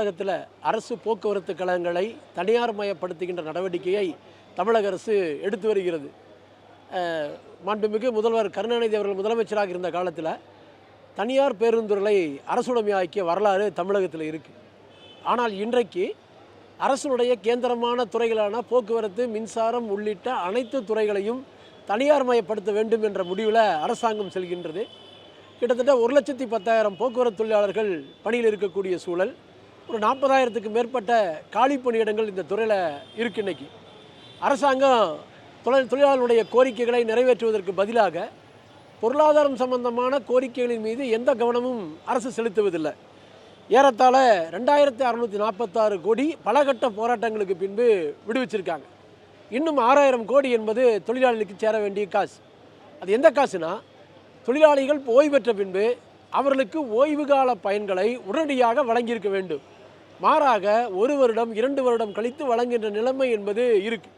தமிழகத்தில் அரசு போக்குவரத்து கழகங்களை தனியார் மயப்படுத்துகின்ற நடவடிக்கையை தமிழக அரசு எடுத்து வருகிறது. மாண்புமிகு முதல்வர் கருணாநிதி அவர்கள் முதலமைச்சராக இருந்த காலத்தில் தனியார் பேருந்துகளை அரசுடைமையாக்கிய வரலாறு தமிழகத்தில் இருக்குது. ஆனால் இன்றைக்கு அரசுடைய கேந்திரமான துறைகளான போக்குவரத்து, மின்சாரம் உள்ளிட்ட அனைத்து துறைகளையும் தனியார் மயப்படுத்த வேண்டும் என்ற முடிவில் அரசாங்கம் செல்கின்றது. கிட்டத்தட்ட 1,10,000 போக்குவரத்து தொழிலாளர்கள் பணியில் இருக்கக்கூடிய சூழல். ஒரு 40,000க்கு மேற்பட்ட காலி பணியிடங்கள் இந்த துறையில் இருக்குது. இன்றைக்கி அரசாங்கம் தொழிலாளர்களுடைய கோரிக்கைகளை நிறைவேற்றுவதற்கு பதிலாக பொருளாதாரம் சம்பந்தமான கோரிக்கைகளின் மீது எந்த கவனமும் அரசு செலுத்துவதில்லை. ஏறத்தாழ 2,646 கோடி பலகட்ட போராட்டங்களுக்கு பின்பு விடுவிச்சிருக்காங்க. இன்னும் 6,000 கோடி என்பது தொழிலாளிகளுக்கு சேர வேண்டிய காசு. அது எந்த காசுனா, தொழிலாளிகள் ஓய்வு பெற்ற பின்பு அவர்களுக்கு ஓய்வு கால பயன்களை உடனடியாக வழங்கியிருக்க வேண்டும். மாறாக 1 வருடம் 2 வருடம் கழித்து வழங்குகின்ற நிலைமை என்பது இருக்குது.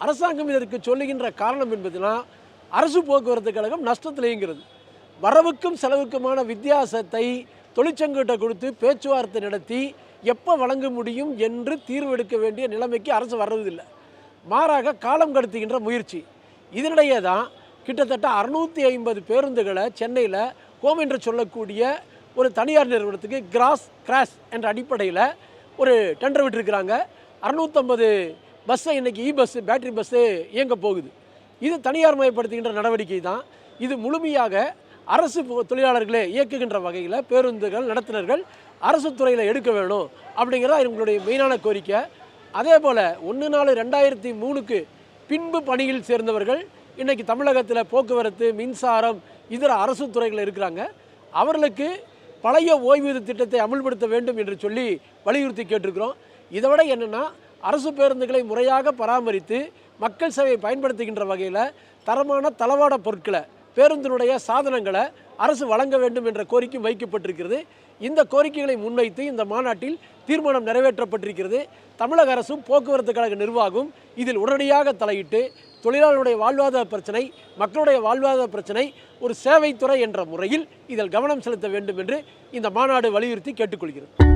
அரசாங்கம் இதற்கு சொல்லுகின்ற காரணம் என்பதுனா, அரசு போக்குவரத்து கழகம் நஷ்டத்தில் இயங்குகிறது. வரவுக்கும் செலவுக்குமான வித்தியாசத்தை தொழிற்சங்கத்தை கொடுத்து பேச்சுவார்த்தை நடத்தி எப்போ வழங்க முடியும் என்று தீர்வு எடுக்க வேண்டிய நிலைமைக்கு அரசு வர்றதில்லை. மாறாக காலம் கடத்துகின்ற முயற்சி. இதனிடையே தான் கிட்டத்தட்ட 650 பேருந்துகளை சென்னையில் ஹோம் என்று சொல்லக்கூடிய ஒரு தனியார் நிறுவனத்துக்கு கிராஸ் என்ற அடிப்படையில் ஒரு டெண்டர் விட்டுருக்கிறாங்க. 650 பஸ்ஸை இன்றைக்கி பஸ்ஸு, பேட்டரி பஸ்ஸு இயங்க போகுது. இது தனியார் மயப்படுத்துகின்ற நடவடிக்கை தான். இது முழுமையாக அரசு தொழிலாளர்களே இயக்குகின்ற வகையில் பேருந்துகள் நடத்துனர்கள் அரசு துறையில் எடுக்க வேணும் அப்படிங்கிறதா இவங்களுடைய மெயினான கோரிக்கை. அதே போல் 1/4/2003க்கு பின்பு பணியில் சேர்ந்தவர்கள் இன்றைக்கி தமிழகத்தில் போக்குவரத்து, மின்சாரம், இதர அரசு துறைகளில் இருக்கிறாங்க. அவர்களுக்கு பழைய ஓய்வூதிய திட்டத்தை அமுல்படுத்த வேண்டும் என்று சொல்லி வலியுறுத்தி கேட்டிருக்கிறோம். இதை விட என்னென்னா, அரசு பேருந்துகளை முறையாக பராமரித்து மக்கள் சேவையை பயன்படுத்துகின்ற வகையில் தரமான தளவாட பொருட்களை, பேருந்தினுடைய சாதனங்களை அரசு வழங்க வேண்டும் என்ற கோரிக்கை வைக்கப்பட்டிருக்கிறது. இந்த கோரிக்கைகளை முன்வைத்து இந்த மாநாட்டில் தீர்மானம் நிறைவேற்றப்பட்டிருக்கிறது. தமிழக அரசும் போக்குவரத்து கழக நிர்வாகம் இதில் உடனடியாக தலையிட்டு தொழிலாளர்களுடைய வாழ்வாதார பிரச்சனை, மக்களுடைய வாழ்வாதார பிரச்சனை ஒரு சேவைத்துறை என்ற முறையில் இதில் கவனம் செலுத்த வேண்டும் என்று இந்த மாநாடு வலியுறுத்தி கேட்டுக்கொள்கிறது.